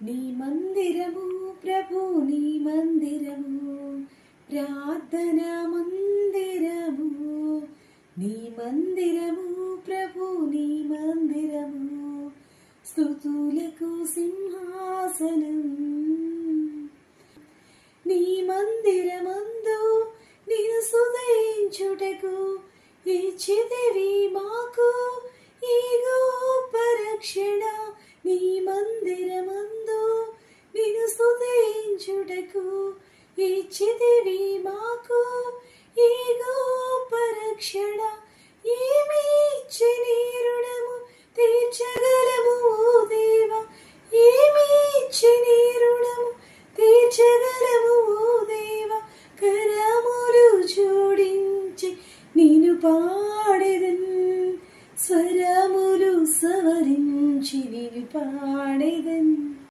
నీ మందిరము ప్రభు, నీ మందిరము, ప్రార్థన మందిరము. నీ మందిరము ప్రభు, నీ మందిరము, స్తుతులకు సింహాసనం. నీ మందిరమందు నిన్ను స్తుతించుటకు ఇచ్చితివి మాకు ఈ గొప్ప రక్షణ. నీ మందిరమందు నిన్ను స్తుతించుటకు ఇచ్చితివి మాకు ఈ గొప్ప రక్షణ. ఏమి ఇచ్చి నీ రుణము తీర్చగలము ఓ దేవా, ఏమి ఇచ్చి నీ రుణము తీర్చగలము ఓ దేవా. కరములు జోడించి నిన్ను పాడెదన్, స్వరములు సవరించి నిన్ను పాడెదన్.